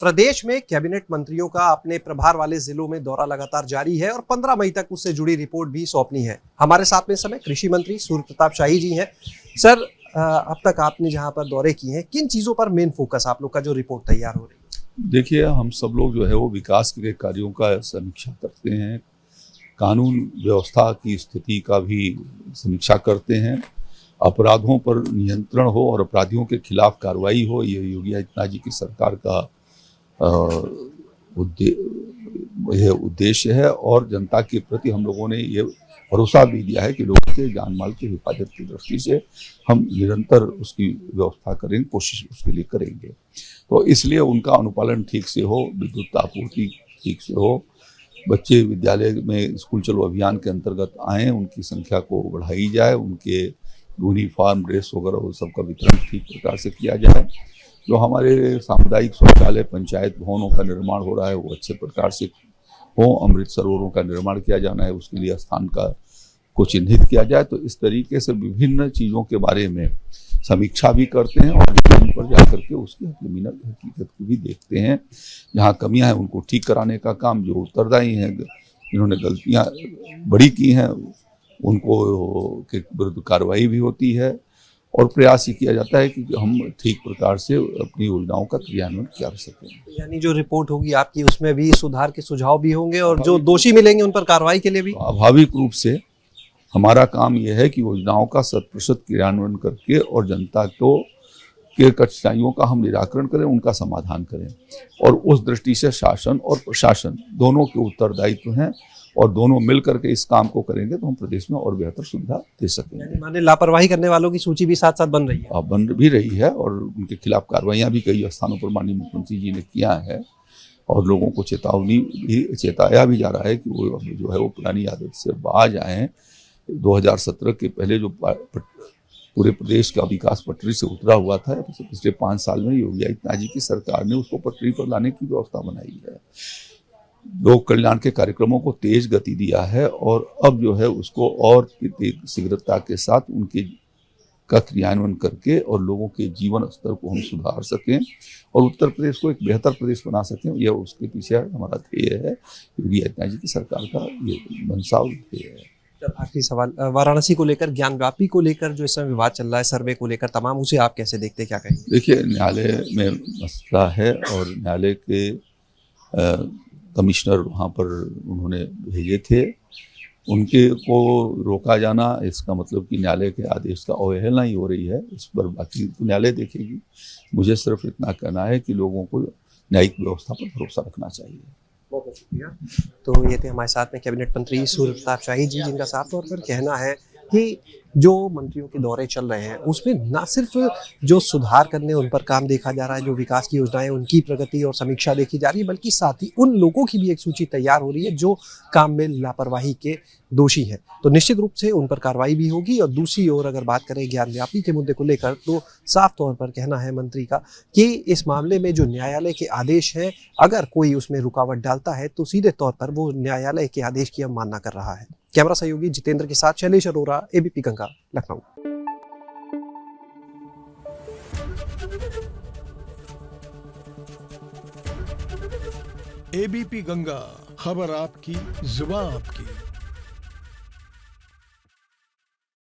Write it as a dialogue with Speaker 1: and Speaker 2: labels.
Speaker 1: प्रदेश में कैबिनेट मंत्रियों का अपने प्रभार वाले जिलों में दौरा लगातार जारी है और 15 मई तक उससे जुड़ी रिपोर्ट भी सौंपनी है। हमारे साथ में इस समय कृषि मंत्री सूर्य प्रताप शाही जी हैं। सर, अब तक आपने जहां पर दौरे किए हैं, किन चीजों पर मेन फोकस आप लोग का जो रिपोर्ट तैयार हो रही है?
Speaker 2: देखिए, हम सब लोग जो है वो विकास के कार्यों का समीक्षा करते हैं, कानून व्यवस्था की स्थिति का भी समीक्षा करते हैं, अपराधों पर नियंत्रण हो और अपराधियों के खिलाफ कार्रवाई हो, ये योगी आदित्यनाथ जी की सरकार का यह उद्देश्य है। और जनता के प्रति हम लोगों ने ये भरोसा भी दिया है कि लोगों के जान माल की हिफाजत की दृष्टि से हम निरंतर उसकी व्यवस्था करेंगे, कोशिश उसके लिए करेंगे। तो इसलिए उनका अनुपालन ठीक से हो, विद्युत आपूर्ति ठीक से हो, बच्चे विद्यालय में स्कूल चलो अभियान के अंतर्गत आएँ, उनकी संख्या को बढ़ाई जाए, उनके यूनिफॉर्म, ड्रेस वगैरह वो सबका वितरण ठीक प्रकार से किया जाए। जो हमारे सामुदायिक शौचालय, पंचायत भवनों का निर्माण हो रहा है वो अच्छे प्रकार से हो, अमृत सरोवरों का निर्माण किया जाना है, उसके लिए स्थान को चिन्हित किया जाए। तो इस तरीके से विभिन्न चीज़ों के बारे में समीक्षा भी करते हैं और जमीन पर जाकर के उसकी हकीकत को भी देखते हैं। जहाँ कमियां हैं उनको ठीक कराने का काम, जो उत्तरदायी हैं, जिन्होंने गलतियां बड़ी की हैं, उनको के विरुद्ध कार्रवाई भी होती है और प्रयास ही किया जाता है कि हम ठीक प्रकार से अपनी योजनाओं का क्रियान्वयन कर सकें।
Speaker 1: यानी जो रिपोर्ट होगी आपकी, उसमें भी सुधार के सुझाव भी होंगे और जो दोषी मिलेंगे उन पर कार्रवाई के लिए भी?
Speaker 2: स्वाभाविक रूप से हमारा काम यह है कि योजनाओं का 100% क्रियान्वयन करके और जनता को के कठिनाइयों का हम निराकरण करें, उनका समाधान करें। और उस दृष्टि से शासन और प्रशासन दोनों के उत्तरदायित्व हैं और दोनों मिल करके इस काम को करेंगे तो हम प्रदेश में और बेहतर सुविधा दे सकेंगे।
Speaker 1: माने लापरवाही करने वालों की सूची भी साथ साथ बन रही है?
Speaker 2: बन भी रही है और उनके खिलाफ कार्रवाइयाँ भी कई स्थानों पर माननीय मुख्यमंत्री जी ने किया है और लोगों को चेताया भी जा रहा है कि वो जो है वो पुरानी आदत से बाज आएँ। 2017 के पहले जो पूरे प्रदेश का विकास पटरी से उतरा हुआ था, पिछले 5 साल में योगी आदित्यनाथ जी की सरकार ने उसको पटरी पर लाने की व्यवस्था बनाई है। लोक कल्याण के कार्यक्रमों को तेज गति दिया है और अब जो है उसको और शीघ्रता के साथ उनके का क्रियान्वयन करके और लोगों के जीवन स्तर को हम सुधार सकें और उत्तर प्रदेश को एक बेहतर प्रदेश बना सकें। यह उसके पीछे हमारा ध्येय है, योगी आदित्यनाथ जी की सरकार का ये मंशा और ध्येय है।
Speaker 1: आखिरी सवाल, वाराणसी को लेकर, ज्ञानव्यापी को लेकर जो इस समय विवाद चल रहा है, सर्वे को लेकर तमाम, उसे आप कैसे देखते हैं, क्या कहेंगे?
Speaker 2: देखिए, न्यायालय में मसला है और न्यायालय के कमिश्नर वहाँ पर उन्होंने भेजे थे, उनके को रोका जाना इसका मतलब कि न्यायालय के आदेश का अवहेलना ही हो रही है। इस पर बाकी तो न्यायालय देखेगी। मुझे सिर्फ इतना कहना है कि लोगों को न्यायिक व्यवस्था पर भरोसा रखना चाहिए।
Speaker 1: बहुत बहुत शुक्रिया। तो ये थे हमारे साथ में कैबिनेट मंत्री सूर्य प्रताप शाही जी, जिनका साफ तौर पर कहना है कि जो मंत्रियों के दौरे चल रहे हैं उसमें ना सिर्फ जो सुधार करने उन पर काम देखा जा रहा है, जो विकास की योजनाएं उनकी प्रगति और समीक्षा देखी जा रही है, बल्कि साथ ही उन लोगों की भी एक सूची तैयार हो रही है जो काम में लापरवाही के दोषी हैं। तो निश्चित रूप से उन पर कार्रवाई भी होगी। और दूसरी ओर अगर बात करें ज्ञानव्यापी के मुद्दे को लेकर, तो साफ तौर पर कहना है मंत्री का कि इस मामले में जो न्यायालय के आदेश हैं, अगर कोई उसमें रुकावट डालता है तो सीधे तौर पर वो न्यायालय के आदेश की अवमानना कर रहा है। कैमरा सहयोगी जितेंद्र के साथ शैलेश अरोरा, एबीपी गंगा, लखनऊ।
Speaker 3: एबीपी गंगा, खबर आपकी, जुबान आपकी।